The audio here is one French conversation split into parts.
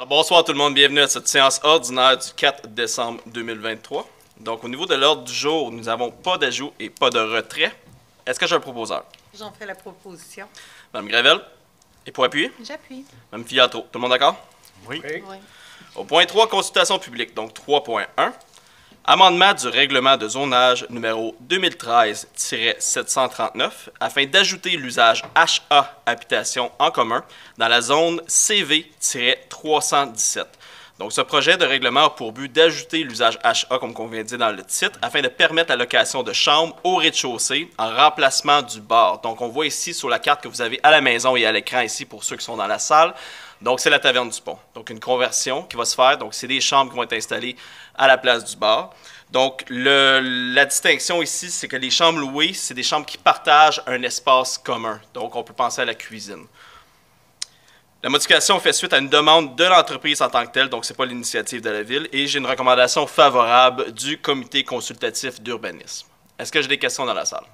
Bonsoir tout le monde, bienvenue à cette séance ordinaire du 4 décembre 2023. Donc au niveau de l'ordre du jour, nous n'avons pas d'ajout et pas de retrait. Est-ce que j'ai un proposeur? J'en fais la proposition. Mme Gravel? Et pour appuyer? J'appuie. Mme Fiatro, tout le monde d'accord? Oui. Oui. Au point 3, consultation publique, donc 3.1. Amendement du règlement de zonage numéro 2013-739 afin d'ajouter l'usage HA habitation en commun dans la zone CV-317. Donc, ce projet de règlement a pour but d'ajouter l'usage HA, comme on vient de dire dans le titre, afin de permettre la location de chambres au rez-de-chaussée en remplacement du bar. Donc, on voit ici sur la carte que vous avez à la maison et à l'écran ici pour ceux qui sont dans la salle. Donc, c'est la Taverne du Pont. Donc, une conversion qui va se faire. Donc, c'est des chambres qui vont être installées à la place du bar. Donc, la distinction ici, c'est que les chambres louées, c'est des chambres qui partagent un espace commun. Donc, on peut penser à la cuisine. La modification fait suite à une demande de l'entreprise en tant que telle, donc ce n'est pas l'initiative de la Ville, et j'ai une recommandation favorable du Comité consultatif d'urbanisme. Est-ce que j'ai des questions dans la salle?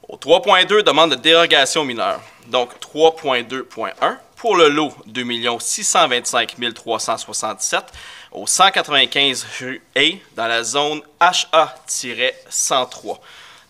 Au 3.2, demande de dérogation mineure. Donc, 3.2.1, pour le lot 2 625 377 au 195 rue A, dans la zone HA-103.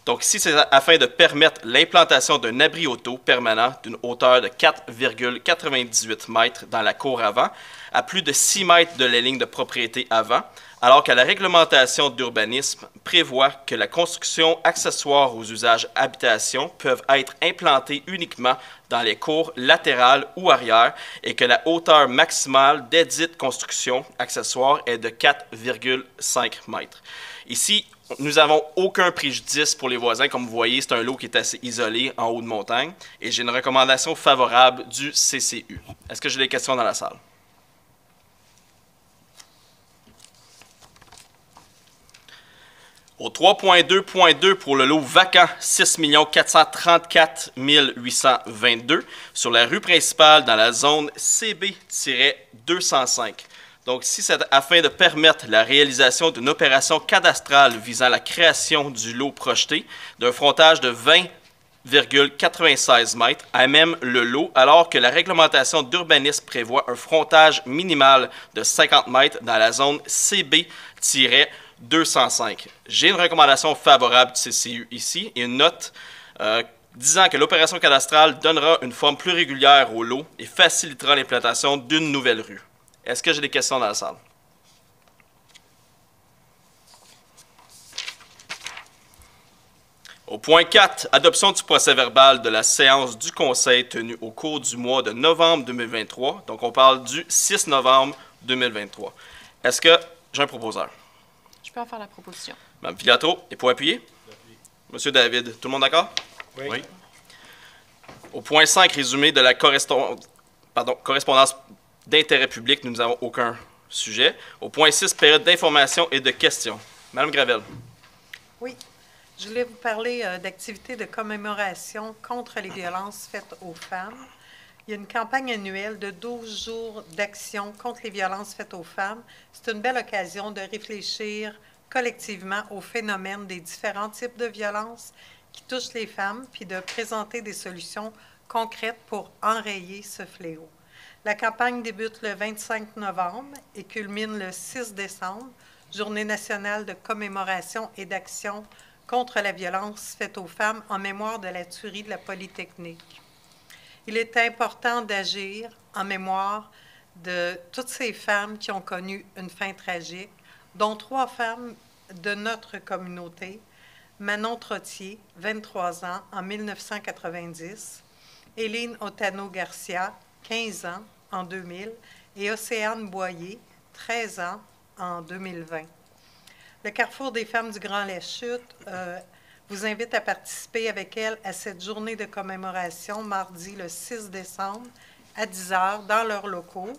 Donc, ici, c'est afin de permettre l'implantation d'un abri auto permanent d'une hauteur de 4,98 mètres dans la cour avant, à plus de 6 mètres de la ligne de propriété avant, alors que la réglementation d'urbanisme prévoit que la construction accessoire aux usages habitation peuvent être implantées uniquement dans les cours latérales ou arrière et que la hauteur maximale des dites constructions accessoires est de 4,5 mètres. Ici, nous n'avons aucun préjudice pour les voisins. Comme vous voyez, c'est un lot qui est assez isolé en haut de montagne. Et j'ai une recommandation favorable du CCU. Est-ce que j'ai des questions dans la salle? Au 3.2.2 pour le lot vacant 6 434 822 sur la rue principale dans la zone CB-205. Donc, ici, c'est afin de permettre la réalisation d'une opération cadastrale visant la création du lot projeté d'un frontage de 20,96 mètres à même le lot, alors que la réglementation d'urbanisme prévoit un frontage minimal de 50 mètres dans la zone CB-205. J'ai une recommandation favorable du CCU ici et une note disant que l'opération cadastrale donnera une forme plus régulière au lot et facilitera l'implantation d'une nouvelle rue. Est-ce que j'ai des questions dans la salle? Au point 4, adoption du procès-verbal de la séance du Conseil tenue au cours du mois de novembre 2023. Donc, on parle du 6 novembre 2023. Est-ce que j'ai un proposeur? Je peux en faire la proposition. Mme Filatro, et pour appuyer? Monsieur David, tout le monde d'accord? Oui. Au point 5, résumé de la correspondance d'intérêt public, nous n'avons aucun sujet. Au point 6, période d'information et de questions. Madame Gravel. Oui. Je voulais vous parler d'activités de commémoration contre les violences faites aux femmes. Il y a une campagne annuelle de 12 jours d'action contre les violences faites aux femmes. C'est une belle occasion de réfléchir collectivement au phénomène des différents types de violences qui touchent les femmes, puis de présenter des solutions concrètes pour enrayer ce fléau. La campagne débute le 25 novembre et culmine le 6 décembre, Journée nationale de commémoration et d'action contre la violence faite aux femmes en mémoire de la tuerie de la Polytechnique. Il est important d'agir en mémoire de toutes ces femmes qui ont connu une fin tragique, dont 3 femmes de notre communauté, Manon Trottier, 23 ans, en 1990, Éline Otano-Garcia, 15 ans, en 2000, et Océane Boyer, 13 ans, en 2020. Le Carrefour des femmes du Grand-Lachute vous invite à participer avec elle à cette journée de commémoration mardi le 6 décembre à 10 h dans leurs locaux.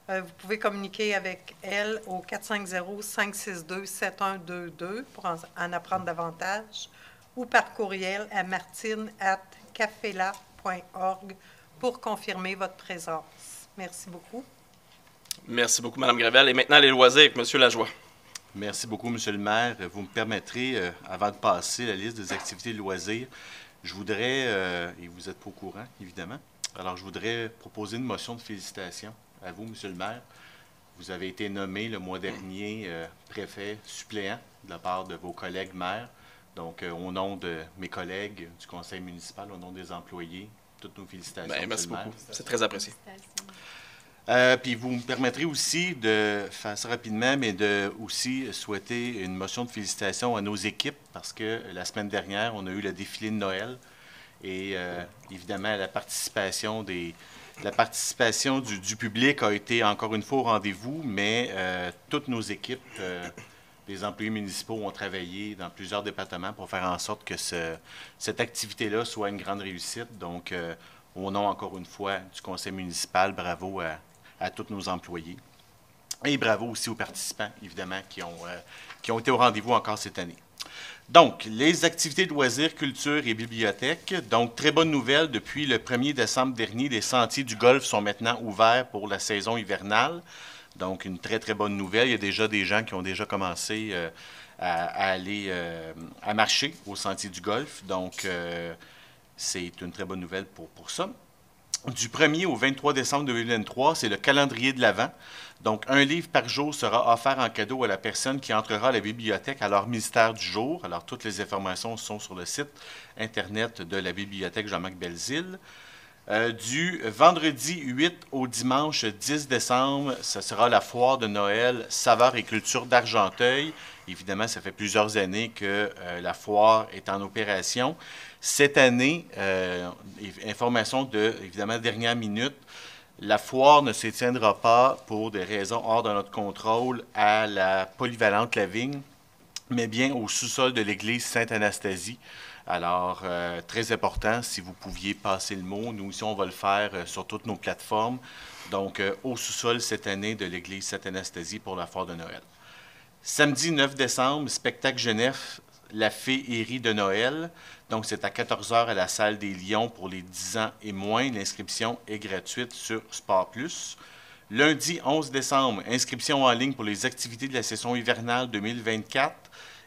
Vous pouvez communiquer avec elle au 450-562-7122 pour en apprendre davantage ou par courriel à martine@cafela.org pour confirmer votre présence. Merci beaucoup. Merci beaucoup, Mme Gravel. Et maintenant, les loisirs avec M. Lajoie. Merci beaucoup, M. le maire. Vous me permettrez, avant de passer la liste des activités de loisirs, je voudrais, et vous n'êtes pas au courant, évidemment, alors je voudrais proposer une motion de félicitations à vous, M. le maire. Vous avez été nommé le mois dernier préfet suppléant de la part de vos collègues maires. Donc, au nom de mes collègues du conseil municipal, au nom des employés, toutes nos félicitations. Bien, merci beaucoup. C'est très apprécié. Puis vous me permettrez aussi de faire ça rapidement, mais de aussi souhaiter une motion de félicitations à nos équipes, parce que la semaine dernière, on a eu le défilé de Noël et évidemment la participation du public a été encore une fois au rendez-vous, mais toutes nos équipes, les employés municipaux ont travaillé dans plusieurs départements pour faire en sorte que cette activité-là soit une grande réussite. Donc, au nom, encore une fois, du conseil municipal, bravo à tous nos employés. Et bravo aussi aux participants, évidemment, qui ont été au rendez-vous encore cette année. Donc, les activités de loisirs, culture et bibliothèque. Donc, très bonne nouvelle, depuis le 1er décembre dernier, les sentiers du golf sont maintenant ouverts pour la saison hivernale. Donc, une très, très bonne nouvelle. Il y a déjà des gens qui ont déjà commencé à aller à marcher au sentier du golf. Donc, c'est une très bonne nouvelle pour ça. Du 1er au 23 décembre 2023, c'est le calendrier de l'Avent. Donc, un livre par jour sera offert en cadeau à la personne qui entrera à la bibliothèque à leur mystère du jour. Alors, toutes les informations sont sur le site Internet de la bibliothèque Jean-Marc Belzile. Du vendredi 8 au dimanche 10 décembre, ce sera la foire de Noël Saveurs et Culture d'Argenteuil. Évidemment, ça fait plusieurs années que la foire est en opération. Cette année, information de, évidemment, dernière minute, la foire ne se tiendra pas pour des raisons hors de notre contrôle à la polyvalente Lavigne, mais bien au sous-sol de l'église Sainte-Anastasie. Alors, très important, si vous pouviez passer le mot, nous aussi, on va le faire sur toutes nos plateformes. Donc, au sous-sol cette année de l'église Sainte-Anastasie pour la foire de Noël. Samedi 9 décembre, spectacle Genève, la féerie de Noël. Donc, c'est à 14 h à la salle des Lions pour les 10 ans et moins. L'inscription est gratuite sur Sport Plus. Lundi 11 décembre, inscription en ligne pour les activités de la saison hivernale 2024.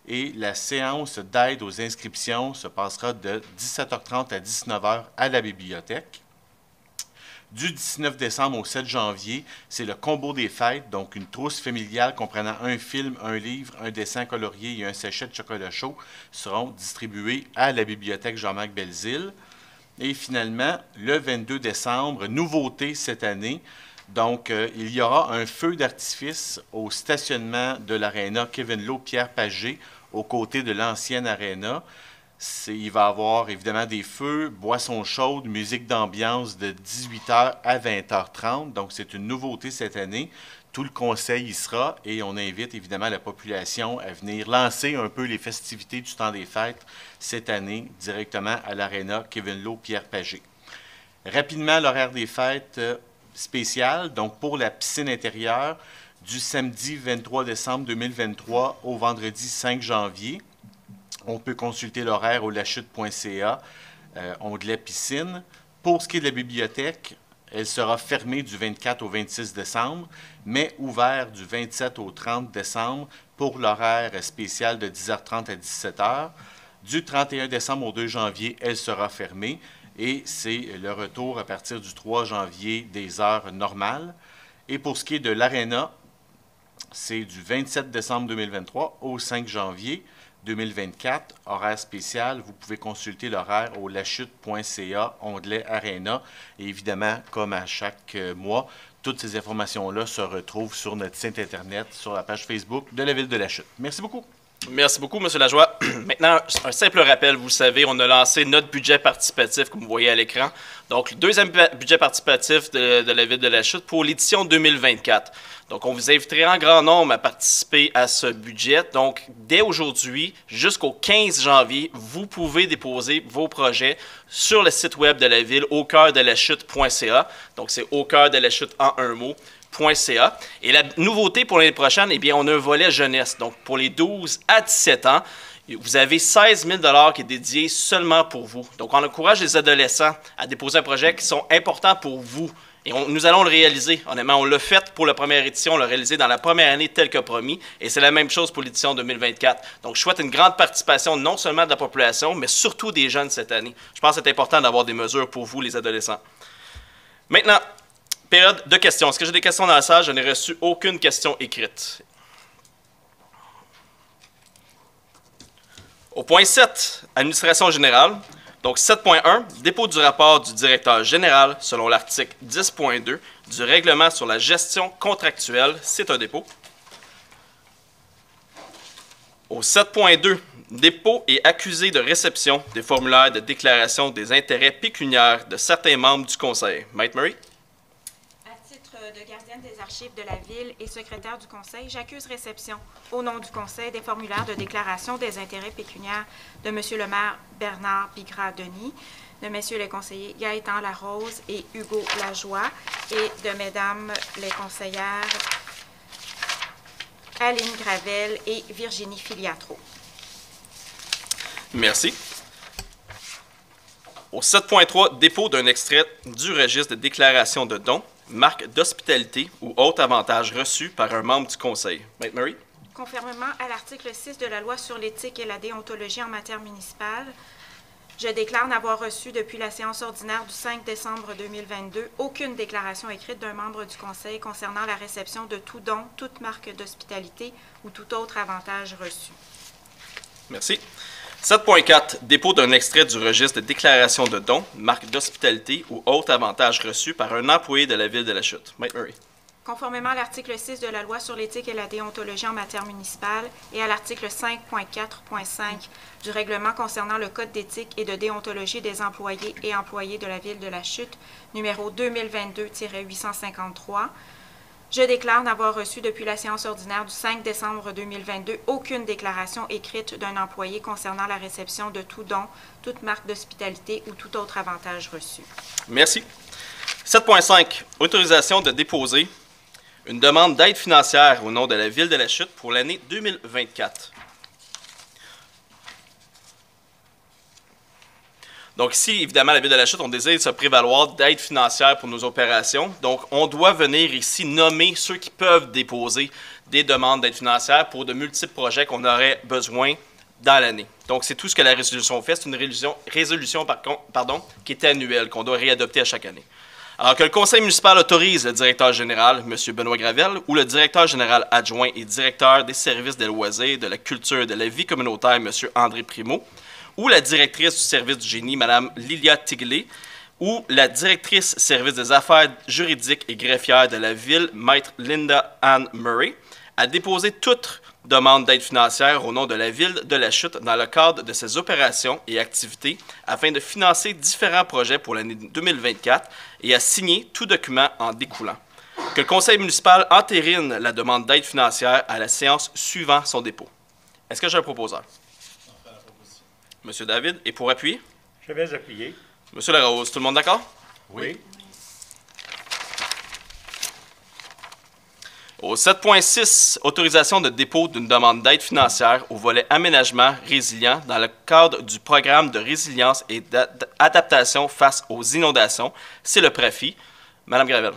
Et la séance d'aide aux inscriptions se passera de 17h30 à 19h à la bibliothèque. Du 19 décembre au 7 janvier, c'est le combo des fêtes, donc une trousse familiale comprenant un film, un livre, un dessin colorié et un sachet de chocolat chaud seront distribués à la bibliothèque Jean-Marc Belzile. Et finalement, le 22 décembre, nouveauté cette année, donc il y aura un feu d'artifice au stationnement de l'aréna Kevin Lowe Pierre Pagé, aux côtés de l'ancienne aréna. Il va y avoir évidemment des feux, boissons chaudes, musique d'ambiance de 18h à 20h30. Donc, c'est une nouveauté cette année. Tout le conseil y sera et on invite évidemment la population à venir lancer un peu les festivités du temps des fêtes cette année directement à l'aréna Kevin Lowe Pierre Pagé. Rapidement, l'horaire des fêtes spéciales. Donc, pour la piscine intérieure, du samedi 23 décembre 2023 au vendredi 5 janvier. On peut consulter l'horaire au lachute.ca, onglet piscine. Pour ce qui est de la bibliothèque, elle sera fermée du 24 au 26 décembre, mais ouverte du 27 au 30 décembre pour l'horaire spécial de 10h30 à 17h. Du 31 décembre au 2 janvier, elle sera fermée et c'est le retour à partir du 3 janvier des heures normales. Et pour ce qui est de l'aréna, c'est du 27 décembre 2023 au 5 janvier 2024, horaire spécial. Vous pouvez consulter l'horaire au lachute.ca, onglet Aréna. Et évidemment, comme à chaque mois, toutes ces informations-là se retrouvent sur notre site Internet, sur la page Facebook de la Ville de Lachute. Merci beaucoup. Merci beaucoup, M. Lajoie. Maintenant, un simple rappel, vous le savez, on a lancé notre budget participatif, comme vous voyez à l'écran. Donc, le deuxième budget participatif de la Ville de Lachute pour l'édition 2024. Donc, on vous inviterait en grand nombre à participer à ce budget. Donc, dès aujourd'hui, jusqu'au 15 janvier, vous pouvez déposer vos projets sur le site web de la Ville, aucoeurdelachute.ca. Donc, c'est aucoeurdelachute en un mot. .ca. Et la nouveauté pour l'année prochaine, eh bien, on a un volet jeunesse. Donc, pour les 12 à 17 ans, Vous avez 16 000 qui est dédié seulement pour vous. Donc, on encourage les adolescents à déposer un projet qui sont importants pour vous. Et nous allons le réaliser. Honnêtement, on l'a fait pour la première édition, on l'a réalisé dans la première année tel que promis. Et c'est la même chose pour l'édition 2024. Donc, je souhaite une grande participation non seulement de la population, mais surtout des jeunes cette année. Je pense que c'est important d'avoir des mesures pour vous, les adolescents. Maintenant, période de questions. Est-ce que j'ai des questions dans la salle? Je n'ai reçu aucune question écrite. Au point 7, administration générale. Donc 7.1, dépôt du rapport du directeur général selon l'article 10.2 du règlement sur la gestion contractuelle. C'est un dépôt. Au 7.2, dépôt et accusé de réception des formulaires de déclaration des intérêts pécuniaires de certains membres du Conseil. Maître Murray? De gardienne des archives de la Ville et secrétaire du Conseil, j'accuse réception, au nom du Conseil, des formulaires de déclaration des intérêts pécuniaires de M. le maire Bernard Bigra-Denis, de M. les conseillers Gaëtan Larose et Hugo Lajoie, et de Mesdames les conseillères Aline Gravel et Virginie Filiatro. Merci. Au 7.3, dépôt d'un extrait du registre de déclaration de dons, marque d'hospitalité ou autre avantage reçu par un membre du Conseil. Maître Murray? Conformément à l'article 6 de la Loi sur l'éthique et la déontologie en matière municipale, je déclare n'avoir reçu depuis la séance ordinaire du 5 décembre 2022 aucune déclaration écrite d'un membre du Conseil concernant la réception de tout don, toute marque d'hospitalité ou tout autre avantage reçu. Merci. 7.4, dépôt d'un extrait du registre de déclaration de dons, marque d'hospitalité ou autre avantage reçu par un employé de la Ville de la Chute. Maître Murray. Conformément à l'article 6 de la Loi sur l'éthique et la déontologie en matière municipale et à l'article 5.4.5 du règlement concernant le Code d'éthique et de déontologie des employés et employés de la Ville de la Chute, numéro 2022-853, je déclare n'avoir reçu depuis la séance ordinaire du 5 décembre 2022 aucune déclaration écrite d'un employé concernant la réception de tout don, toute marque d'hospitalité ou tout autre avantage reçu. Merci. 7.5, autorisation de déposer une demande d'aide financière au nom de la Ville de la Chute pour l'année 2024. Donc ici, évidemment, la Ville de la Chute, on désire se prévaloir d'aide financière pour nos opérations. Donc, on doit venir ici nommer ceux qui peuvent déposer des demandes d'aide financière pour de multiples projets qu'on aurait besoin dans l'année. Donc, c'est tout ce que la résolution fait. C'est une résolution qui est annuelle, qu'on doit réadopter à chaque année. Alors que le Conseil municipal autorise le directeur général, M. Benoît Gravel, ou le directeur général adjoint et directeur des services des loisirs, de la culture et de la vie communautaire, M. André Primo, ou la directrice du service du génie, Mme Lilia Tigley, ou la directrice service des affaires juridiques et greffières de la Ville, Maître Linda Ann Murray, à déposer toute demande d'aide financière au nom de la Ville de la Chute dans le cadre de ses opérations et activités afin de financer différents projets pour l'année 2024 et à signer tout document en découlant. Que le Conseil municipal entérine la demande d'aide financière à la séance suivant son dépôt. Est-ce que j'ai un proposeur? Monsieur David, et pour appuyer? Je vais appuyer. Monsieur Larose, tout le monde d'accord? Oui. Au 7.6, autorisation de dépôt d'une demande d'aide financière au volet aménagement résilient dans le cadre du programme de résilience et d'adaptation face aux inondations. C'est le PRAFI. Madame Gravel.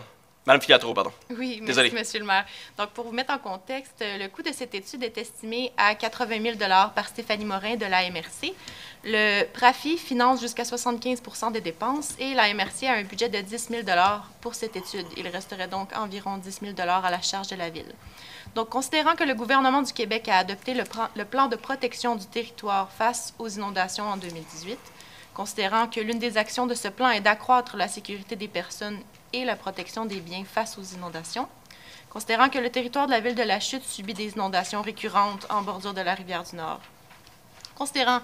Madame Filiatro, pardon. Oui, Désolé. merci, Monsieur le maire. Donc, pour vous mettre en contexte, le coût de cette étude est estimé à 80 000 par Stéphanie Morin de la MRC. Le PRAFI finance jusqu'à 75 des dépenses et la MRC a un budget de 10 000 pour cette étude. Il resterait donc environ 10 000 à la charge de la Ville. Donc, considérant que le gouvernement du Québec a adopté le plan de protection du territoire face aux inondations en 2018, considérant que l'une des actions de ce plan est d'accroître la sécurité des personnes et la protection des biens face aux inondations, considérant que le territoire de la Ville de la Chute subit des inondations récurrentes en bordure de la rivière du Nord, considérant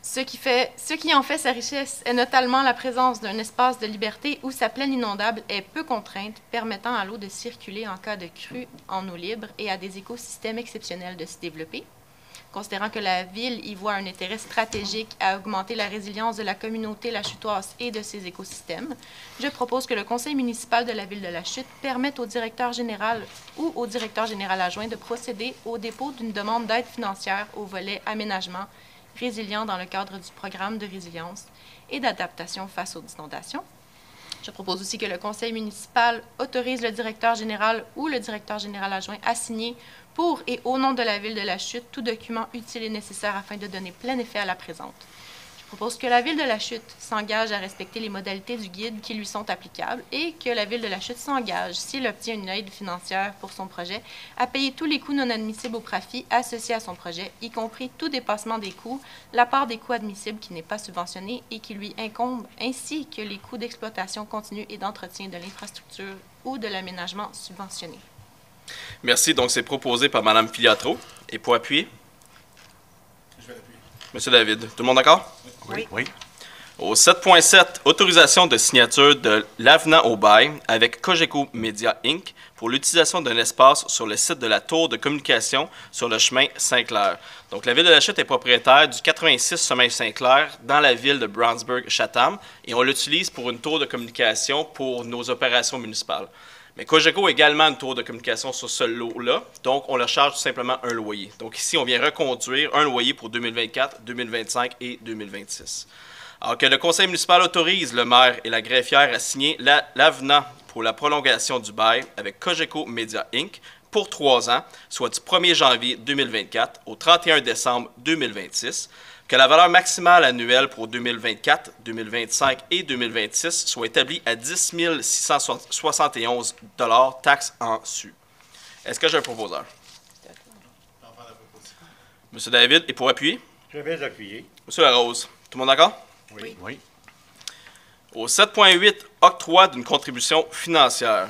ce qui en fait sa richesse est notamment la présence d'un espace de liberté où sa plaine inondable est peu contrainte, permettant à l'eau de circuler en cas de crue en eau libre et à des écosystèmes exceptionnels de se développer. considérant que la Ville y voit un intérêt stratégique à augmenter la résilience de la communauté lachutoise et de ses écosystèmes, je propose que le Conseil municipal de la Ville de la Chute permette au directeur général ou au directeur général adjoint de procéder au dépôt d'une demande d'aide financière au volet aménagement résilient dans le cadre du programme de résilience et d'adaptation face aux inondations. Je propose aussi que le conseil municipal autorise le directeur général ou le directeur général adjoint à signer pour et au nom de la Ville de la Chute tout document utile et nécessaire afin de donner plein effet à la présente. Je propose que la Ville de la Chute s'engage à respecter les modalités du guide qui lui sont applicables et que la Ville de la Chute s'engage, s'il obtient une aide financière pour son projet, à payer tous les coûts non admissibles au profit associés à son projet, y compris tout dépassement des coûts, la part des coûts admissibles qui n'est pas subventionnée et qui lui incombe, ainsi que les coûts d'exploitation continue et d'entretien de l'infrastructure ou de l'aménagement subventionné. Merci. Donc, c'est proposé par Mme Filiatro. Et pour appuyer? Je vais appuyer. Monsieur David. Tout le monde d'accord? Oui. Oui. Au 7.7, autorisation de signature de l'avenant au bail avec Cogeco Media Inc. pour l'utilisation d'un espace sur le site de la tour de communication sur le chemin Saint-Clair. Donc, la Ville de la Chute est propriétaire du 86 chemin Saint-Clair dans la ville de Brownsburg-Chatham et on l'utilise pour une tour de communication pour nos opérations municipales. Mais Cogeco a également une tour de communication sur ce lot-là, donc on leur charge tout simplement un loyer. Donc ici, on vient reconduire un loyer pour 2024, 2025 et 2026. Alors que le conseil municipal autorise le maire et la greffière à signer l'avenant pour la prolongation du bail avec Cogeco Media Inc. pour 3 ans, soit du 1er janvier 2024 au 31 décembre 2026, que la valeur maximale annuelle pour 2024, 2025 et 2026 soit établie à 10 671 $ taxes en su. Est-ce que j'ai un proposeur? Monsieur David, et pour appuyer? Je vais appuyer. Monsieur Larose, tout le monde d'accord? Oui. Oui. Au 7.8, octroi d'une contribution financière.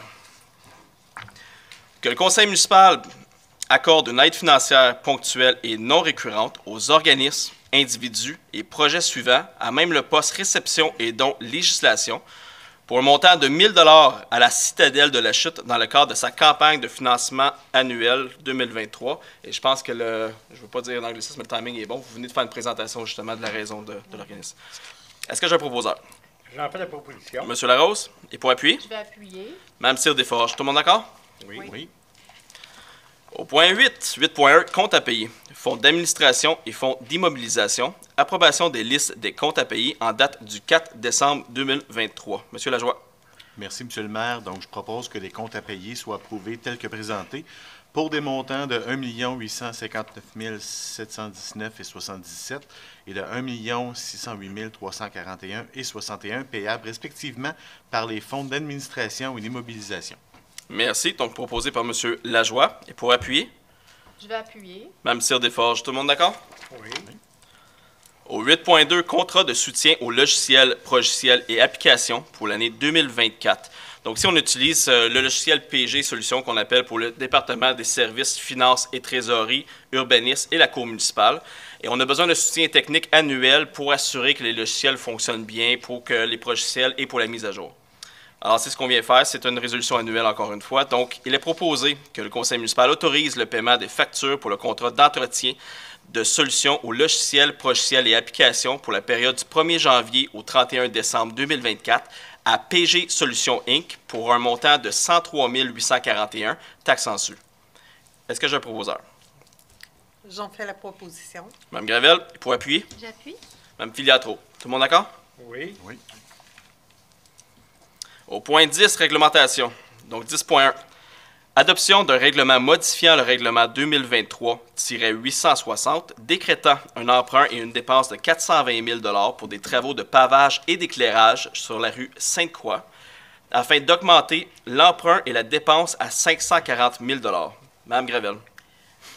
Que le conseil municipal accorde une aide financière ponctuelle et non récurrente aux organismes, individus et projets suivants à même le poste réception et dons législation pour un montant de 1 000 $ à la Citadelle de la Chute dans le cadre de sa campagne de financement annuel 2023. Et je pense que je ne veux pas dire l'anglicisme, mais le timing est bon. Vous venez de faire une présentation justement de la raison de l'organisme. Est-ce que j'ai un proposeur? J'en fais la proposition. Monsieur Larose, et pour appuyer? Je vais appuyer. Mme Cyr Desforges, tout le monde d'accord? Oui. Oui. Au point 8, 8.1, comptes à payer, fonds d'administration et fonds d'immobilisation, approbation des listes des comptes à payer en date du 4 décembre 2023. Monsieur Lajoie. Merci, Monsieur le maire. Donc, je propose que les comptes à payer soient approuvés tels que présentés pour des montants de 1 859 719,77 et de 1 608 341,61 payables respectivement par les fonds d'administration et d'immobilisation. Merci. Donc, proposé par Monsieur Lajoie. Et pour appuyer? Je vais appuyer. Mme Cyr Desforges, tout le monde d'accord? Oui. Au 8.2, contrat de soutien aux logiciels, progiciels et applications pour l'année 2024. Donc, ici, on utilise le logiciel PG Solutions qu'on appelle pour le département des services, finances et trésorerie, urbanisme et la cour municipale. Et on a besoin de soutien technique annuel pour assurer que les logiciels fonctionnent bien, pour que les progiciels et pour la mise à jour. Alors, c'est ce qu'on vient faire. C'est une résolution annuelle, encore une fois. Donc, il est proposé que le conseil municipal autorise le paiement des factures pour le contrat d'entretien de solutions aux logiciels, progiciels et applications pour la période du 1er janvier au 31 décembre 2024 à PG Solutions Inc. pour un montant de 103 841, taxes en su. Est-ce que j'ai un proposeur? J'en fais la proposition. Mme Gravel, pour appuyer? J'appuie. Mme Filiatro, tout le monde d'accord? Oui. Oui. Au point 10, réglementation. Donc 10.1. Adoption d'un règlement modifiant le règlement 2023-860, décrétant un emprunt et une dépense de 420 000 $ pour des travaux de pavage et d'éclairage sur la rue Sainte-Croix, afin d'augmenter l'emprunt et la dépense à 540 000 $. Mme Gravel.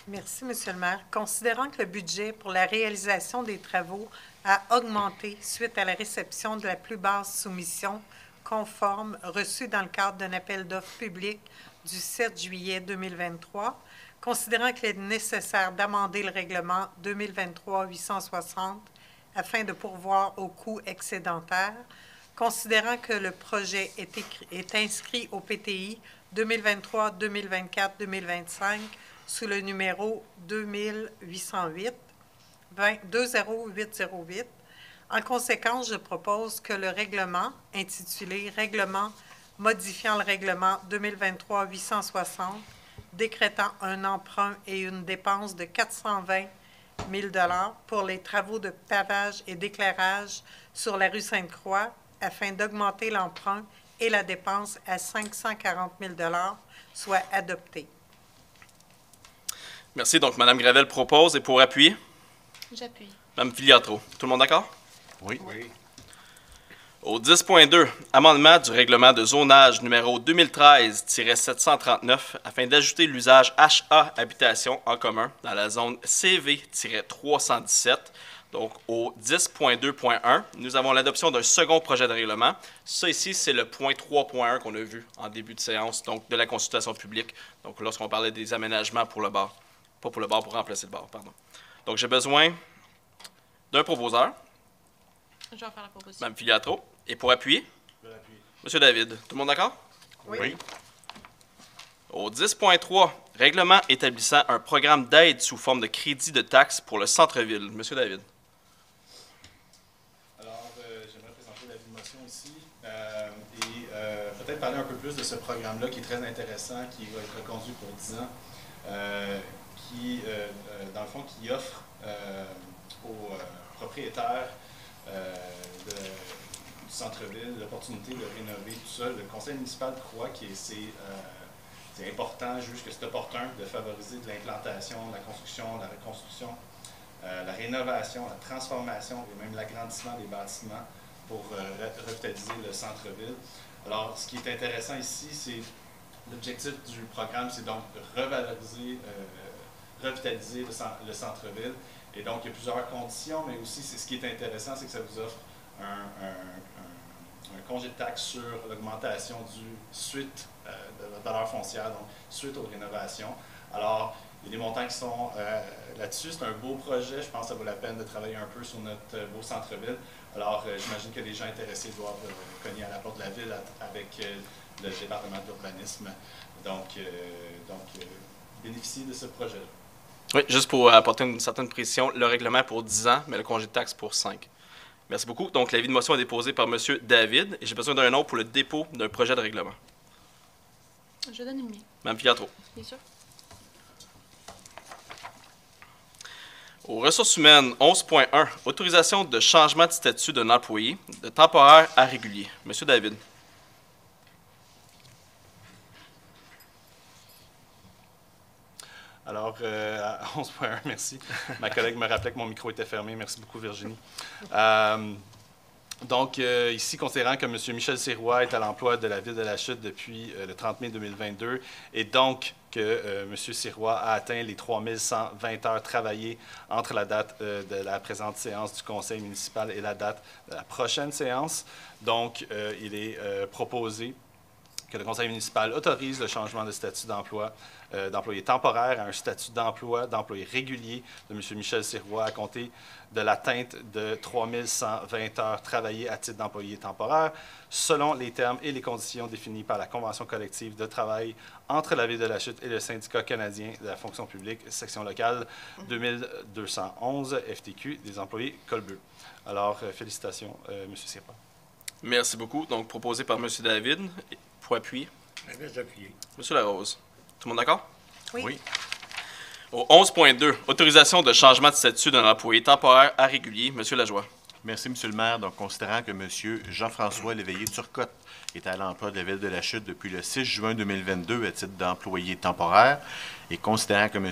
Merci, Monsieur le maire. Considérant que le budget pour la réalisation des travaux a augmenté suite à la réception de la plus basse soumission conforme reçue dans le cadre d'un appel d'offres public du 7 juillet 2023, considérant qu'il est nécessaire d'amender le règlement 2023-860 afin de pourvoir aux coûts excédentaires, considérant que le projet est inscrit au PTI 2023-2024-2025 sous le numéro 2808, 20808. En conséquence, je propose que le règlement, intitulé « Règlement modifiant le règlement 2023-860, décrétant un emprunt et une dépense de 420 000 $ pour les travaux de pavage et d'éclairage sur la rue Sainte-Croix afin d'augmenter l'emprunt et la dépense à 540 000 $ soit adopté. » Merci. Donc, Mme Gravel propose. Et pour appuyer, J'appuie. Mme Filiatro. Tout le monde d'accord? Oui. Oui. Au 10.2, amendement du règlement de zonage numéro 2013-739 afin d'ajouter l'usage HA habitation en commun dans la zone CV-317. Donc, au 10.2.1, nous avons l'adoption d'un second projet de règlement. Ça ici, c'est le point 3.1 qu'on a vu en début de séance, donc de la consultation publique. Donc, lorsqu'on parlait des aménagements pour le bar. Pas pour le bar, pour remplacer le bar, pardon. Donc, j'ai besoin d'un proposeur, Je vais faire la proposition. Mme Filiatro. Et pour appuyer, M. David. Tout le monde d'accord? Oui. Au 10.3, règlement établissant un programme d'aide sous forme de crédit de taxes pour le centre-ville. M. David. Alors, j'aimerais présenter la motion ici et peut-être parler un peu plus de ce programme-là qui est très intéressant, qui va être reconduit pour 10 ans, qui, dans le fond, qui offre aux propriétaires du centre-ville l'opportunité de rénover tout ça. Le conseil municipal croit que c'est important, juge que c'est opportun de favoriser de l'implantation, la construction, la reconstruction, la rénovation, la transformation et même l'agrandissement des bâtiments pour revitaliser le centre-ville. Alors, ce qui est intéressant ici, c'est l'objectif du programme, c'est donc de revaloriser, revitaliser le centre-ville. Et donc, il y a plusieurs conditions, mais aussi, ce qui est intéressant, c'est que ça vous offre un congé de taxe sur l'augmentation suite de votre valeur foncière, donc suite aux rénovations. Alors, il y a des montants qui sont là-dessus. C'est un beau projet. Je pense que ça vaut la peine de travailler un peu sur notre beau centre-ville. Alors, j'imagine que les gens intéressés doivent cogner à la porte de la ville avec le département de l'urbanisme. Donc, bénéficier de ce projet-là. Oui, juste pour apporter une certaine précision, le règlement est pour 10 ans, mais le congé de taxe pour 5. Merci beaucoup. Donc, l'avis de motion est déposé par M. David et j'ai besoin d'un nom pour le dépôt d'un projet de règlement. Je donne une minute, Mme Filiatro. bien sûr. Aux ressources humaines, 11.1, autorisation de changement de statut d'un employé de temporaire à régulier. M. David. Alors, à 11.1, merci. Ma collègue me rappelait que mon micro était fermé. Merci beaucoup, Virginie. Donc, ici, considérant que M. Michel Sirois est à l'emploi de la Ville de la Chute depuis le 30 mai 2022 et donc que M. Sirois a atteint les 3120 heures travaillées entre la date de la présente séance du conseil municipal et la date de la prochaine séance. Donc, il est proposé que le conseil municipal autorise le changement de statut d'emploi d'employé temporaire à un statut d'employé régulier de M. Michel Sirois à compter de l'atteinte de 3120 heures travaillées à titre d'employé temporaire, selon les termes et les conditions définis par la Convention collective de travail entre la Ville de la Chute et le Syndicat canadien de la fonction publique, section locale 2211 FTQ des employés col bleu. Alors, félicitations, M. Sirois. Merci beaucoup. Donc, proposé par M. David. Pour appuyer, Je laisse appuyer. M. Larose. Tout le monde d'accord? Oui. Au 11.2, autorisation de changement de statut d'un employé temporaire à régulier. M. Lajoie. Merci, M. le maire. Donc, considérant que M. Jean-François Léveillé-Turcotte est à l'emploi de la Ville de la Chute depuis le 6 juin 2022 à titre d'employé temporaire et considérant que M.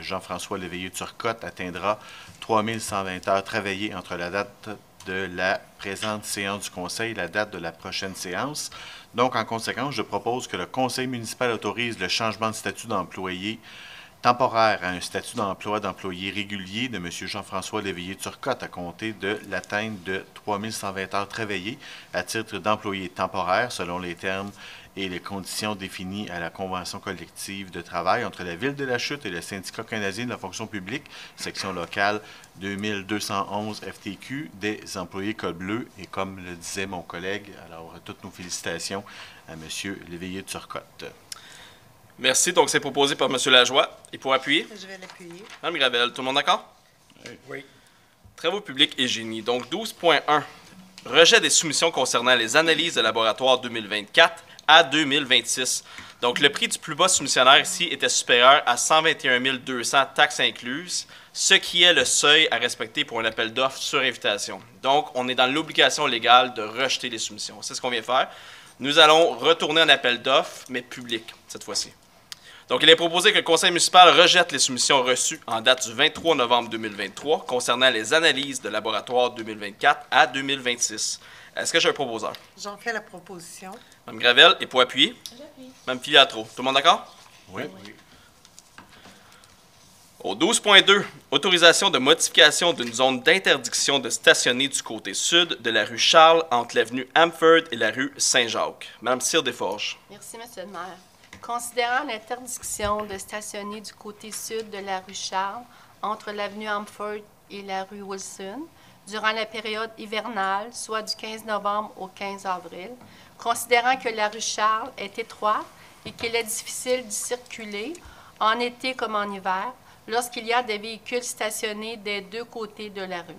Jean-François Léveillé-Turcotte atteindra 3120 heures travaillées entre la date de la présente séance du Conseil et la date de la prochaine séance. Donc, en conséquence, je propose que le Conseil municipal autorise le changement de statut d'employé temporaire à un statut d'emploi d'employé régulier de M. Jean-François Léveillé-Turcotte à compter de l'atteinte de 3120 heures travaillées à titre d'employé temporaire selon les termes et les conditions définies à la Convention collective de travail entre la Ville de la Chute et le Syndicat canadien de la fonction publique, section locale 2211 FTQ, des employés col bleu. Et comme le disait mon collègue, alors toutes nos félicitations à M. Léveillé-Turcotte. Merci. Donc, c'est proposé par M. Lajoie. Et pour appuyer, Je vais l'appuyer. Mme Gravel. Tout le monde d'accord? Oui. Travaux publics et génie. Donc, 12.1. Rejet des soumissions concernant les analyses de laboratoire 2024 à 2026. Donc, le prix du plus bas soumissionnaire ici était supérieur à 121 200 taxes incluses, ce qui est le seuil à respecter pour un appel d'offres sur invitation. Donc, on est dans l'obligation légale de rejeter les soumissions. C'est ce qu'on vient faire. Nous allons retourner en appel d'offres, mais public cette fois-ci. Donc, il est proposé que le conseil municipal rejette les soumissions reçues en date du 23 novembre 2023 concernant les analyses de laboratoire 2024 à 2026. Est-ce que j'ai un proposeur? J'en fais la proposition. Mme Gravel, et pour appuyer? J'appuie. Mme Filiatro. Tout le monde d'accord? Oui. Au 12.2, autorisation de modification d'une zone d'interdiction de stationner du côté sud de la rue Charles entre l'avenue Amford et la rue Saint-Jacques. Mme Cyr-Desforges. Merci, M. le maire. Considérant l'interdiction de stationner du côté sud de la rue Charles, entre l'avenue Amford et la rue Wilson, durant la période hivernale, soit du 15 novembre au 15 avril, considérant que la rue Charles est étroite et qu'il est difficile d'y circuler, en été comme en hiver, lorsqu'il y a des véhicules stationnés des deux côtés de la rue.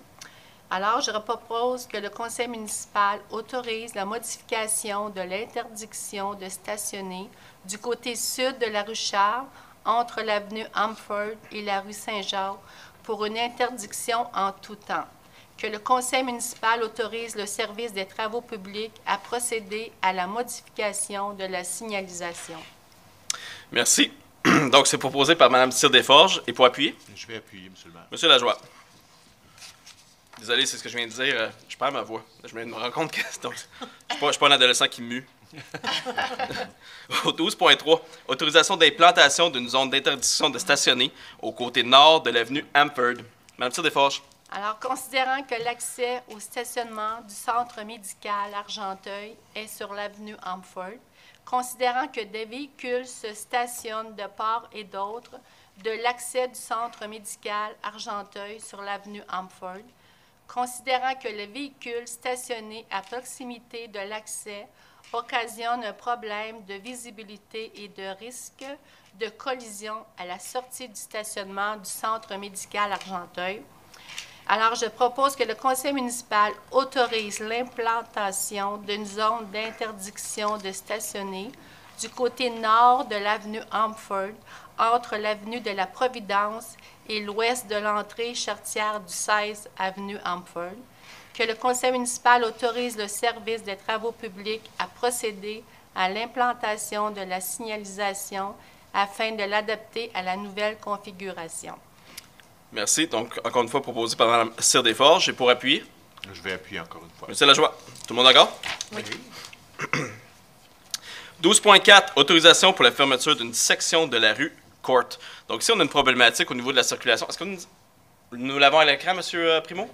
Alors, je propose que le conseil municipal autorise la modification de l'interdiction de stationner du côté sud de la rue Charles, entre l'avenue Amford et la rue Saint-Jacques, pour une interdiction en tout temps. Que le conseil municipal autorise le service des travaux publics à procéder à la modification de la signalisation. Merci. Donc, c'est proposé par Mme Cyr-Desforges. Et pour appuyer? Je vais appuyer, M. le maire. Monsieur Lajoie. Désolé, c'est ce que je viens de dire. Je perds ma voix. Je viens de me rendre compte que donc, je ne suis pas un adolescent qui mue. Au 12.3, autorisation d'implantation d'une zone d'interdiction de stationner au côté nord de l'avenue Amford. Mme Cyr-Desforges. Alors, considérant que l'accès au stationnement du centre médical Argenteuil est sur l'avenue Amford, considérant que des véhicules se stationnent de part et d'autre de l'accès du centre médical Argenteuil sur l'avenue Amford, considérant que les véhicules stationnés à proximité de l'accès occasionnent un problème de visibilité et de risque de collision à la sortie du stationnement du centre médical Argenteuil. Alors, je propose que le conseil municipal autorise l'implantation d'une zone d'interdiction de stationner du côté nord de l'avenue Amford, entre l'avenue de la Providence et l'ouest de l'entrée charretière du 16 avenue Amford, que le conseil municipal autorise le service des travaux publics à procéder à l'implantation de la signalisation afin de l'adapter à la nouvelle configuration. Merci. Donc, encore une fois, proposé par Mme Cyr-Desforges. Et pour appuyer? Je vais appuyer encore une fois. Monsieur Lajoie. Tout le monde d'accord? Oui. 12.4, autorisation pour la fermeture d'une section de la rue Court. Donc, ici, on a une problématique au niveau de la circulation. Est-ce que nous l'avons à l'écran, M. Primo?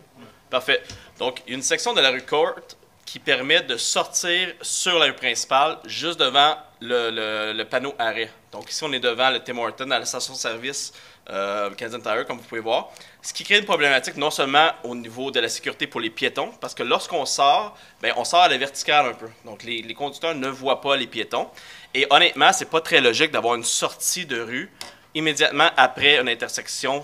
Parfait. Donc, il y a une section de la rue Court qui permet de sortir sur la rue principale, juste devant le panneau arrêt. Donc, ici, on est devant le Tim Hortons, à la station-service Canadian Tire, comme vous pouvez voir. Ce qui crée une problématique non seulement au niveau de la sécurité pour les piétons, parce que lorsqu'on sort, bien, on sort à la verticale un peu. Donc, les conducteurs ne voient pas les piétons. Et honnêtement, c'est pas très logique d'avoir une sortie de rue immédiatement après une intersection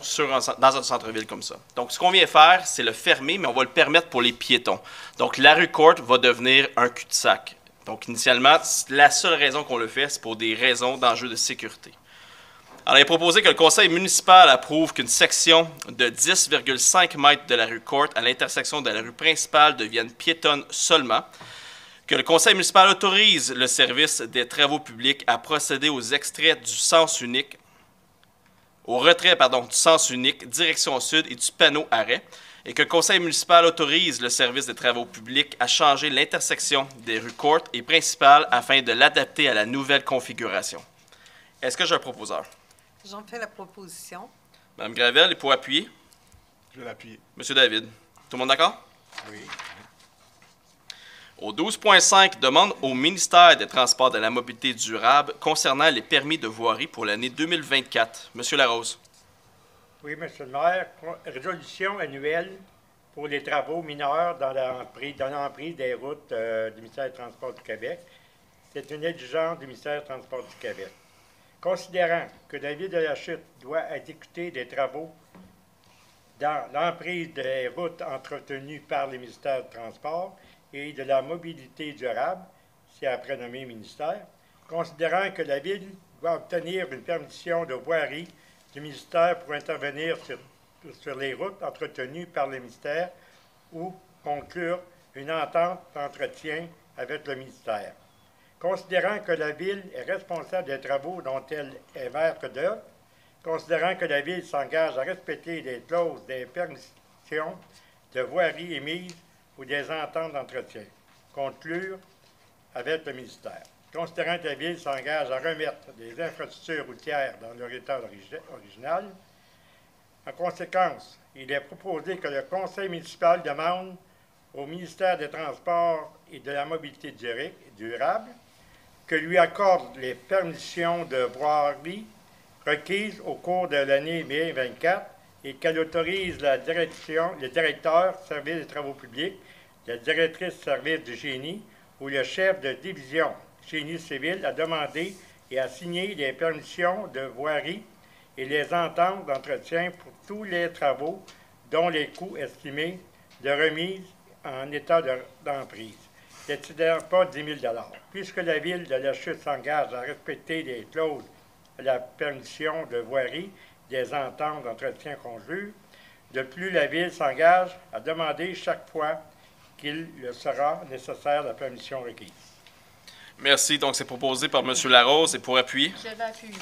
dans un centre-ville comme ça. Donc, ce qu'on vient faire, c'est le fermer, mais on va le permettre pour les piétons. Donc, la rue Court va devenir un cul-de-sac. Donc, initialement, la seule raison qu'on le fait, c'est pour des raisons d'enjeux de sécurité. Alors, il est proposé que le conseil municipal approuve qu'une section de 10,5 mètres de la rue Court à l'intersection de la rue principale devienne piétonne seulement, que le conseil municipal autorise le service des travaux publics à procéder aux extraits du sens unique, au retrait, du sens unique, direction sud et du panneau arrêt, et que le conseil municipal autorise le service des travaux publics à changer l'intersection des rues Court et principales afin de l'adapter à la nouvelle configuration. Est-ce que j'ai un proposeur? J'en fais la proposition. Mme Gravel, et pour appuyer? Je vais l'appuyer. M. David. Tout le monde d'accord? Oui. Au 12.5, demande au ministère des Transports et de la Mobilité durable concernant les permis de voirie pour l'année 2024. M. Larose. Oui, M. le maire. Résolution annuelle pour les travaux mineurs dans l'emprise des routes du ministère des Transports du Québec. C'est une exigence du ministère des Transports du Québec. Considérant que la ville de la Chute doit exécuter des travaux dans l'emprise des routes entretenues par le ministère du Transport et de la mobilité durable, c'est à prénommer ministère, considérant que la Ville doit obtenir une permission de voirie du ministère pour intervenir sur les routes entretenues par le ministère ou conclure une entente d'entretien avec le ministère. Considérant que la Ville est responsable des travaux dont elle est maître d'œuvre, considérant que la Ville s'engage à respecter les clauses des permissions de voirie émises ou des ententes d'entretien, conclure avec le ministère. Considérant que la Ville s'engage à remettre des infrastructures routières dans leur état original, en conséquence, il est proposé que le Conseil municipal demande au ministère des Transports et de la Mobilité durable que lui accorde les permissions de voirie requises au cours de l'année 2024 et qu'elle autorise le directeur service des travaux publics, la directrice service du génie ou le chef de division génie civil à demander et à signer les permissions de voirie et les ententes d'entretien pour tous les travaux dont les coûts estimés de remise en état d'emprise n'excédèrent pas 10 000 $. Puisque la Ville de La Chute s'engage à respecter les clauses de la permission de voirie des ententes d'entretien conjugales, de plus, la Ville s'engage à demander chaque fois qu'il le sera nécessaire la permission requise. Merci. Donc, c'est proposé par M. Larose et pour appuyer. Je vais appuyer.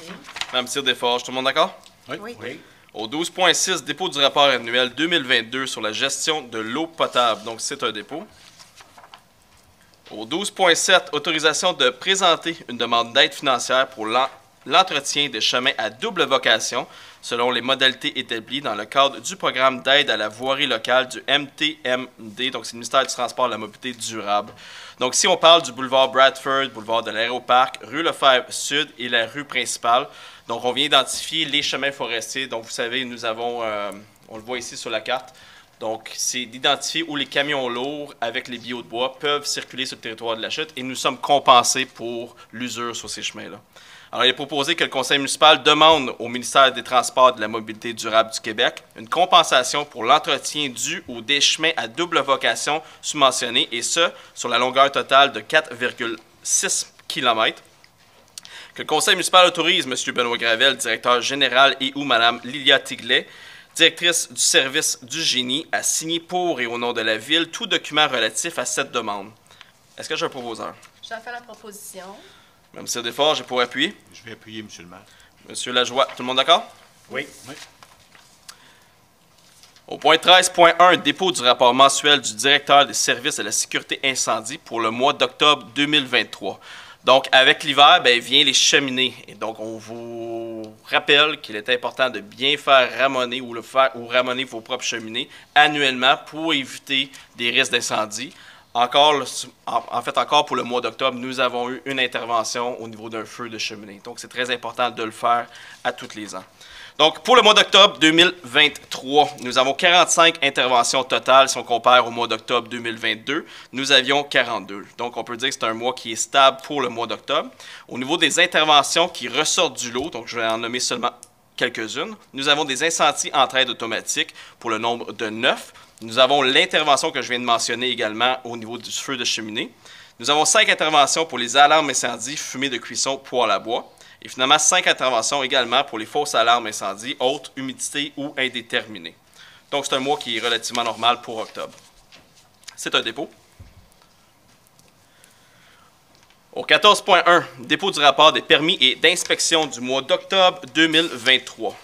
Mme Cyr-Desforges, tout le monde d'accord? Oui. Au 12.6, dépôt du rapport annuel 2022 sur la gestion de l'eau potable. Donc, c'est un dépôt. Au 12.7, autorisation de présenter une demande d'aide financière pour l'entretien des chemins à double vocation selon les modalités établies dans le cadre du programme d'aide à la voirie locale du MTMD. Donc, c'est le ministère du Transport et de la Mobilité durable. Donc, si on parle du boulevard Bradford, boulevard de l'Aéroparc, rue Lefebvre-Sud et la rue principale, donc on vient identifier les chemins forestiers. Donc, vous savez, nous avons, on le voit ici sur la carte, donc c'est d'identifier où les camions lourds avec les billots de bois peuvent circuler sur le territoire de la chute et nous sommes compensés pour l'usure sur ces chemins-là. Alors, il est proposé que le conseil municipal demande au ministère des Transports et de la Mobilité durable du Québec une compensation pour l'entretien dû ou des chemins à double vocation subventionnés, et ce, sur la longueur totale de 4,6 km. Que le conseil municipal autorise M. Benoît Gravel, directeur général, et ou Mme Lilia Tiglet, directrice du service du génie, à signer pour et au nom de la Ville tout document relatif à cette demande. Est-ce que j'ai un proposeur? J'en fais la proposition. Mme Cyr-Desforges, j'ai pour appuyer. Je vais appuyer, M. le maire. M. Lajoie, tout le monde d'accord? Oui. Au point 13.1, dépôt du rapport mensuel du directeur des services de la sécurité incendie pour le mois d'octobre 2023. Donc, avec l'hiver, vient les cheminées. Et donc, on vous rappelle qu'il est important de bien faire ramoner ou ramoner vos propres cheminées annuellement pour éviter des risques d'incendie. Encore pour le mois d'octobre, nous avons eu une intervention au niveau d'un feu de cheminée. Donc, c'est très important de le faire à tous les ans. Donc, pour le mois d'octobre 2023, nous avons 45 interventions totales. Si on compare au mois d'octobre 2022, nous avions 42. Donc, on peut dire que c'est un mois qui est stable pour le mois d'octobre. Au niveau des interventions qui ressortent du lot, donc je vais en nommer seulement quelques-unes, nous avons des incendies entre aides automatiques pour le nombre de 9. Nous avons l'intervention que je viens de mentionner également au niveau du feu de cheminée. Nous avons 5 interventions pour les alarmes incendies, fumée de cuisson, poêle à bois. Et finalement, 5 interventions également pour les fausses alarmes incendies, haute humidité ou indéterminées. Donc, c'est un mois qui est relativement normal pour octobre. C'est un dépôt. Au 14.1, dépôt du rapport des permis et d'inspection du mois d'octobre 2023.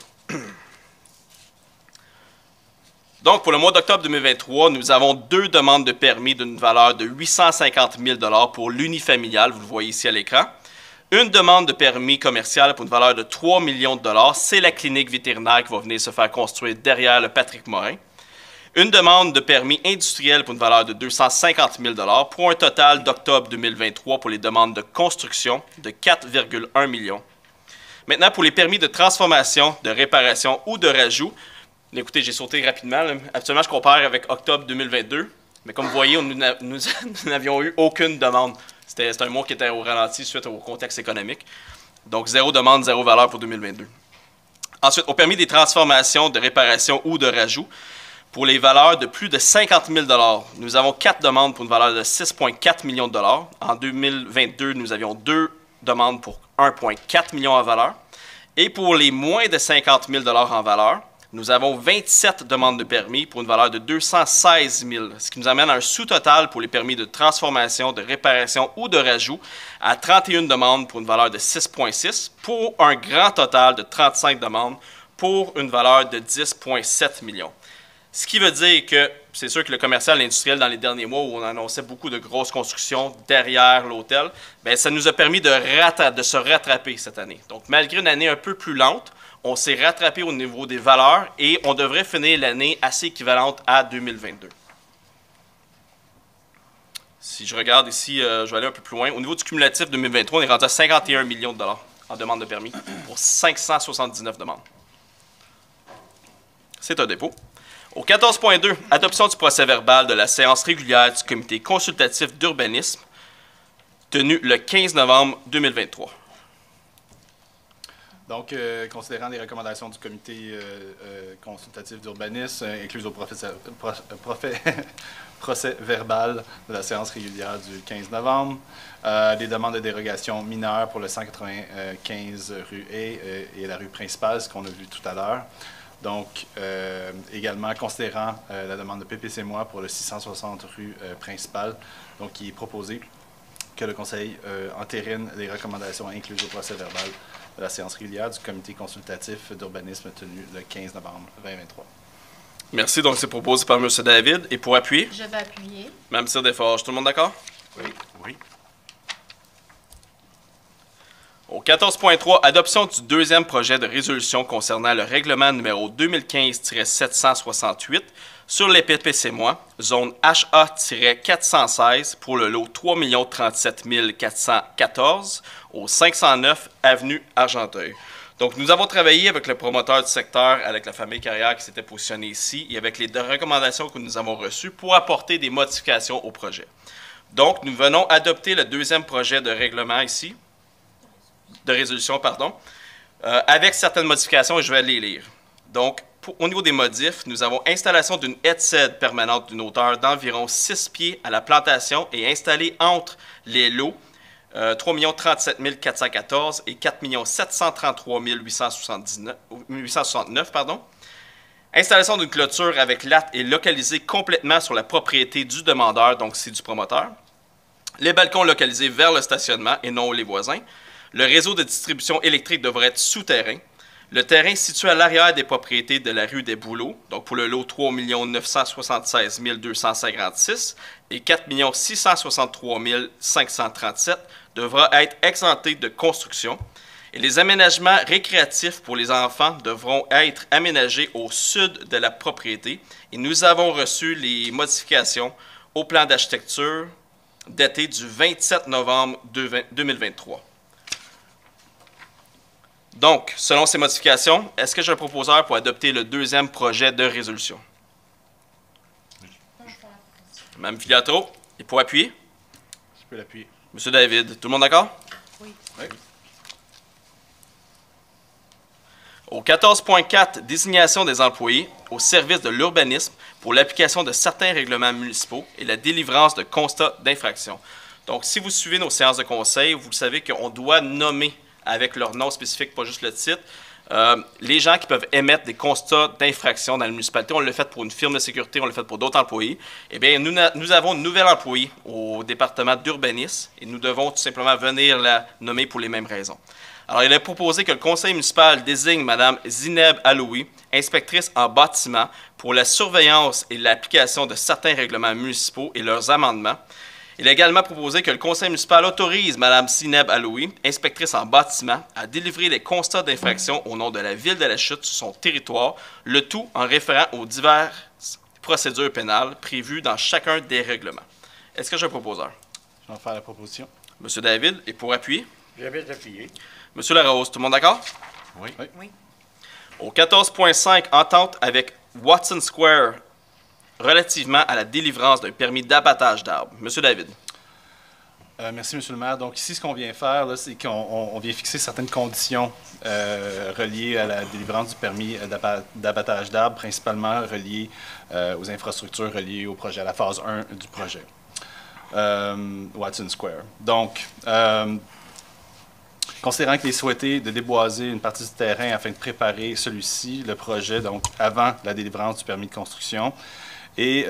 Donc, pour le mois d'octobre 2023, nous avons 2 demandes de permis d'une valeur de 850 000 $ pour l'unifamilial, vous le voyez ici à l'écran. Une demande de permis commercial pour une valeur de 3 millions de $, c'est la clinique vétérinaire qui va venir se faire construire derrière le Patrick Morin. Une demande de permis industriel pour une valeur de 250 000 $, pour un total d'octobre 2023 pour les demandes de construction de 4,1 millions. Maintenant, pour les permis de transformation, de réparation ou de rajout, écoutez, j'ai sauté rapidement. Actuellement, je compare avec octobre 2022, mais comme vous voyez, nous n'avions eu aucune demande. C'était un mois qui était au ralenti suite au contexte économique. Donc, 0 demande, 0 valeur pour 2022. Ensuite, au permis des transformations, de réparation ou de rajout, pour les valeurs de plus de 50 000 nous avons 4 demandes pour une valeur de 6,4 millions de dollars. En 2022, nous avions 2 demandes pour 1,4 million en valeur. Et pour les moins de 50 000 en valeur, nous avons 27 demandes de permis pour une valeur de 216 000, ce qui nous amène à un sous-total pour les permis de transformation, de réparation ou de rajout à 31 demandes pour une valeur de 6,6 pour un grand total de 35 demandes pour une valeur de 10,7 millions. Ce qui veut dire que c'est sûr que le commercial et l'industriel, dans les derniers mois où on annonçait beaucoup de grosses constructions derrière l'hôtel, bien, ça nous a permis de se rattraper cette année. Donc, malgré une année un peu plus lente, on s'est rattrapé au niveau des valeurs et on devrait finir l'année assez équivalente à 2022. Si je regarde ici, je vais aller un peu plus loin. Au niveau du cumulatif 2023, on est rendu à 51 millions de dollars en demande de permis pour 579 demandes. C'est un dépôt. Au 14.2, adoption du procès-verbal de la séance régulière du comité consultatif d'urbanisme tenue le 15 novembre 2023. Donc, considérant les recommandations du comité consultatif d'urbanisme, incluses au procès-verbal de la séance régulière du 15 novembre, des demandes de dérogation mineures pour le 195 rue A et la rue principale, ce qu'on a vu tout à l'heure. Donc, également, considérant la demande de PPC-moi pour le 660 rue principale, donc il est proposé que le Conseil entérine les recommandations incluses au procès-verbal de la séance régulière du comité consultatif d'urbanisme tenu le 15 novembre 2023. Merci. Donc, c'est proposé par M. David. Et pour appuyer? Je vais appuyer. Mme Cyr Desforges. Tout le monde d'accord? Oui. Oui. Au 14.3, adoption du deuxième projet de résolution concernant le règlement numéro 2015-768 sur les PPC-moi, zone HA-416 pour le lot 3 037 414 au 509 avenue Argenteuil. Donc, nous avons travaillé avec le promoteur du secteur, avec la famille Carrière qui s'était positionnée ici et avec les recommandations que nous avons reçues pour apporter des modifications au projet. Donc, nous venons adopter le deuxième projet de règlement ici, de résolution, pardon, avec certaines modifications et je vais les lire. Donc, au niveau des modifs, nous avons installation d'une headset permanente d'une hauteur d'environ 6 pieds à la plantation et installée entre les lots 3 037 414 et 4 733 869. Installation d'une clôture avec latte est localisée complètement sur la propriété du demandeur, donc c'est du promoteur. Les balcons localisés vers le stationnement et non les voisins. Le réseau de distribution électrique devrait être souterrain. Le terrain situé à l'arrière des propriétés de la rue des Bouleaux, donc pour le lot 3 976 256 et 4 663 537, devra être exempté de construction. Et les aménagements récréatifs pour les enfants devront être aménagés au sud de la propriété. Et nous avons reçu les modifications au plan d'architecture daté du 27 novembre 2023. Donc, selon ces modifications, est-ce que j'ai un proposeur pour adopter le deuxième projet de résolution? Mme Filiatro, et pour appuyer? Je peux l'appuyer. M. David, tout le monde d'accord? Oui. Oui. Au 14.4, désignation des employés au service de l'urbanisme pour l'application de certains règlements municipaux et la délivrance de constats d'infraction. Donc, si vous suivez nos séances de conseil, vous savez qu'on doit nommer avec leur nom spécifique, pas juste le titre, les gens qui peuvent émettre des constats d'infraction dans la municipalité. On l'a fait pour une firme de sécurité, on l'a fait pour d'autres employés. Eh bien, nous avons une nouvelle employée au département d'urbanisme et nous devons tout simplement venir la nommer pour les mêmes raisons. Alors, il est proposé que le conseil municipal désigne Mme Zineb Aloui, inspectrice en bâtiment, pour la surveillance et l'application de certains règlements municipaux et leurs amendements. Il est également proposé que le conseil municipal autorise Mme Zineb Aloui, inspectrice en bâtiment, à délivrer les constats d'infraction au nom de la Ville de la Chute sur son territoire, le tout en référant aux diverses procédures pénales prévues dans chacun des règlements. Est-ce que j'ai un proposeur? Je vais faire la proposition. M. David, et pour appuyer? J'avais appuyé. M. Larose, tout le monde d'accord? Oui. Oui. Oui. Au 14.5, entente avec Watson Square relativement à la délivrance d'un permis d'abattage d'arbres. M. David. Merci, M. le maire. Donc ici, ce qu'on vient faire, c'est qu'on vient fixer certaines conditions reliées à la délivrance du permis d'abattage d'arbres, principalement reliées aux infrastructures reliées au projet, à la phase 1 du projet, Watson Square. Donc, considérant qu'il est souhaité de déboiser une partie du terrain afin de préparer celui-ci, le projet, donc avant la délivrance du permis de construction, et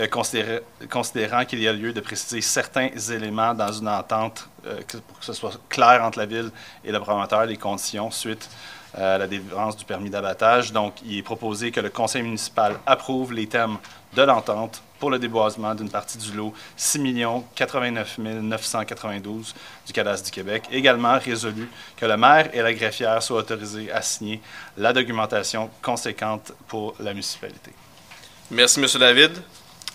considérant qu'il y a lieu de préciser certains éléments dans une entente pour que ce soit clair entre la Ville et le promoteur, les conditions suite à la délivrance du permis d'abattage. Donc, il est proposé que le conseil municipal approuve les thèmes de l'entente pour le déboisement d'une partie du lot 6 089 992 du cadastre du Québec. Également résolu que le maire et la greffière soient autorisés à signer la documentation conséquente pour la municipalité. Merci, M. David.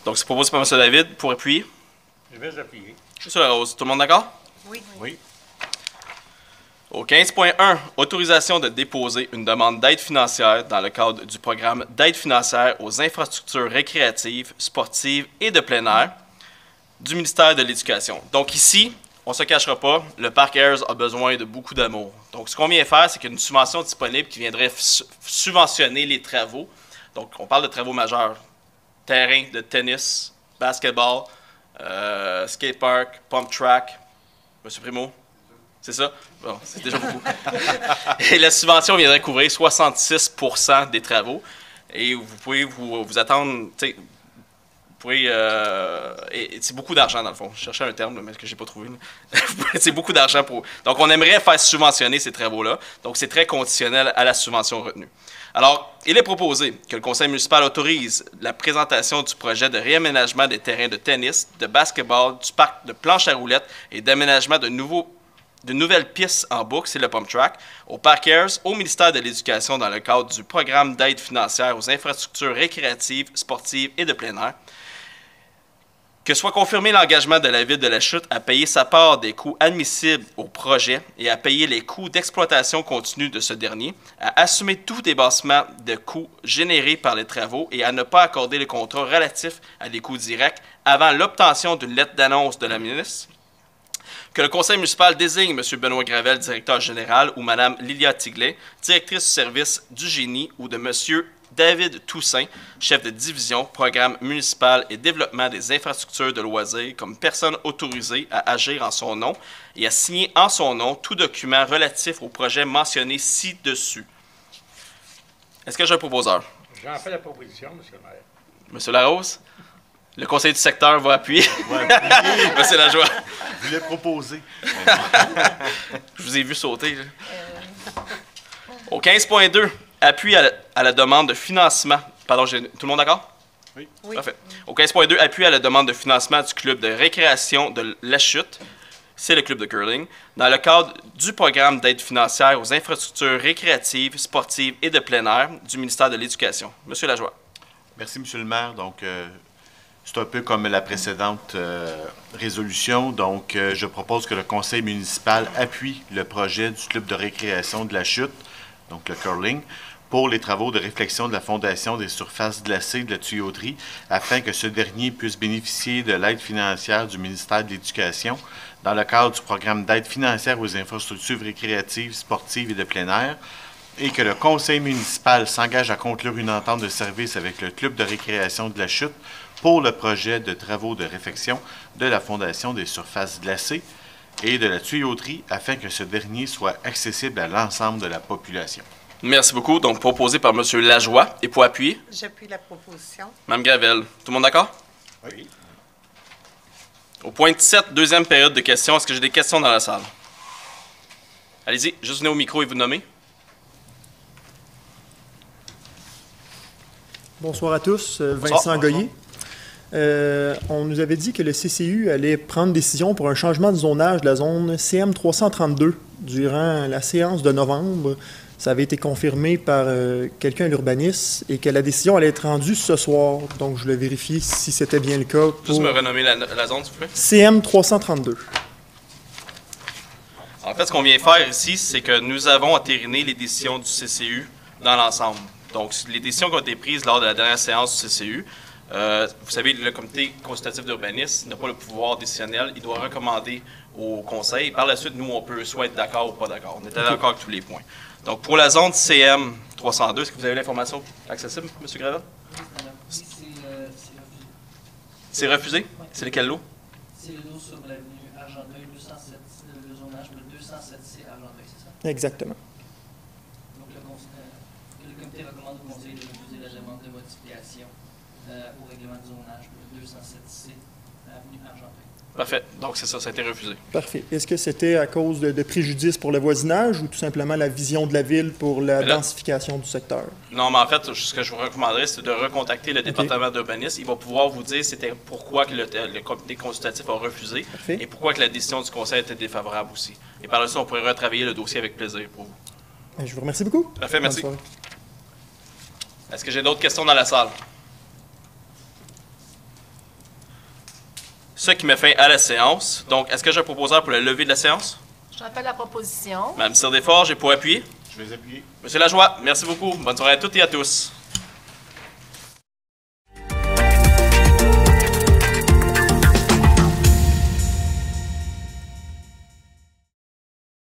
Donc, c'est proposé par M. David. Pour appuyer? Je vais appuyer. M. Larose, tout le monde d'accord? Oui. Oui. Au 15.1, autorisation de déposer une demande d'aide financière dans le cadre du programme d'aide financière aux infrastructures récréatives, sportives et de plein air du ministère de l'Éducation. Donc ici, on ne se cachera pas, le Parc Ayers a besoin de beaucoup d'amour. Donc ce qu'on vient faire, c'est qu'il y a une subvention disponible qui viendrait subventionner les travaux. Donc on parle de travaux majeurs. Terrain de tennis, basketball, skatepark, pump track. Monsieur Primo? C'est ça? Bon, c'est déjà beaucoup. Et la subvention viendrait couvrir 66% des travaux. Et vous pouvez vous attendre, tu sais, vous pouvez, c'est beaucoup d'argent dans le fond. Je cherchais un terme, mais que je n'ai pas trouvé. C'est beaucoup d'argent pour... Donc, on aimerait faire subventionner ces travaux-là. Donc, c'est très conditionnel à la subvention retenue. Alors, il est proposé que le conseil municipal autorise la présentation du projet de réaménagement des terrains de tennis, de basketball, du parc de planches à roulettes et d'aménagement de nouvelles pistes en boucle, c'est le pump track, au Parc Ayers, au ministère de l'Éducation dans le cadre du programme d'aide financière aux infrastructures récréatives, sportives et de plein air. Que soit confirmé l'engagement de la Ville de la Chute à payer sa part des coûts admissibles au projet et à payer les coûts d'exploitation continue de ce dernier, à assumer tout dépassement de coûts générés par les travaux et à ne pas accorder le contrat relatif à des coûts directs avant l'obtention d'une lettre d'annonce de la ministre. Que le conseil municipal désigne M. Benoît Gravel, directeur général, ou Mme Lilia Tiglet, directrice du service du génie, ou de M. David Toussaint, chef de division, programme municipal et développement des infrastructures de loisirs, comme personne autorisée à agir en son nom et à signer en son nom tout document relatif au projet mentionné ci-dessus. Est-ce que j'ai un proposeur? J'en fais la proposition, M. le maire. M. Larose? Le conseil du secteur va appuyer. Monsieur Lajoie. Je voulais proposer. Je vous ai vu sauter. Au 15.2, appui à la demande de financement. Pardon, tout le monde d'accord? Oui. Parfait. Au 15.2, appui à la demande de financement du club de récréation de La Chute. C'est le club de curling. Dans le cadre du programme d'aide financière aux infrastructures récréatives, sportives et de plein air du ministère de l'Éducation. Monsieur Lajoie. Merci, M. le maire. Donc, c'est un peu comme la précédente résolution. Donc, je propose que le conseil municipal appuie le projet du club de récréation de La Chute, donc le curling, pour les travaux de réflexion de la fondation des surfaces glacées de la tuyauterie, afin que ce dernier puisse bénéficier de l'aide financière du ministère de l'Éducation dans le cadre du programme d'aide financière aux infrastructures récréatives, sportives et de plein air, et que le conseil municipal s'engage à conclure une entente de service avec le club de récréation de La Chute pour le projet de travaux de réfection de la fondation des surfaces glacées et de la tuyauterie afin que ce dernier soit accessible à l'ensemble de la population. Merci beaucoup. Donc, proposé par M. Lajoie. Et pour appuyer? J'appuie la proposition. Mme Gravel. Tout le monde d'accord? Oui. Au point 17, deuxième période de questions. Est-ce que j'ai des questions dans la salle? Allez-y, juste venez au micro et vous nommez. Bonsoir à tous, Vincent Goyer. On nous avait dit que le CCU allait prendre décision pour un changement de zonage de la zone CM 332 durant la séance de novembre. Ça avait été confirmé par quelqu'un à l'urbanisme et que la décision allait être rendue ce soir. Donc, je voulais vérifier si c'était bien le cas. Juste me renommer la zone, s'il vous plaît. CM 332. En fait, ce qu'on vient faire ici, c'est que nous avons entériné les décisions du CCU dans l'ensemble. Donc, les décisions qui ont été prises lors de la dernière séance du CCU Vous savez, le comité consultatif d'urbanisme n'a pas le pouvoir décisionnel. Il doit recommander au conseil. Par la suite, nous, on peut soit être d'accord ou pas d'accord. On était d'accord avec tous les points. Donc, pour la zone CM 302, est-ce que vous avez l'information accessible, M. Gravel? Oui, C'est refusé? C'est lequel lot? c'est le lot sur l'avenue Argenteuil, 207, le zonage de 207C Argenteuil, c'est ça? Exactement. Donc, le comité recommande au conseil de refuser la demande de modification au règlement de zonage pour le 207C avenue Argenteuil. Parfait. Donc, c'est ça, ça a été refusé. Parfait. Est-ce que c'était à cause de préjudice pour le voisinage ou tout simplement la vision de la ville pour la densification du secteur? Non, mais en fait, ce que je vous recommanderais, c'est de recontacter le département d'urbanisme. Il va pouvoir vous dire c'était pourquoi que le comité consultatif a refusé Parfait. et pourquoi que la décision du conseil était défavorable aussi. Et par la suite, on pourrait retravailler le dossier avec plaisir pour vous. Je vous remercie beaucoup. Parfait, merci. Bonne soirée. Est-ce que j'ai d'autres questions dans la salle? Ce qui met fin à la séance. Donc, est-ce que j'ai un proposeur pour le lever de la séance? Je rappelle la proposition. Madame Sir-Desforges, j'ai pour appuyer. Je vais appuyer. Monsieur Lajoie, merci beaucoup. Bonne soirée à toutes et à tous.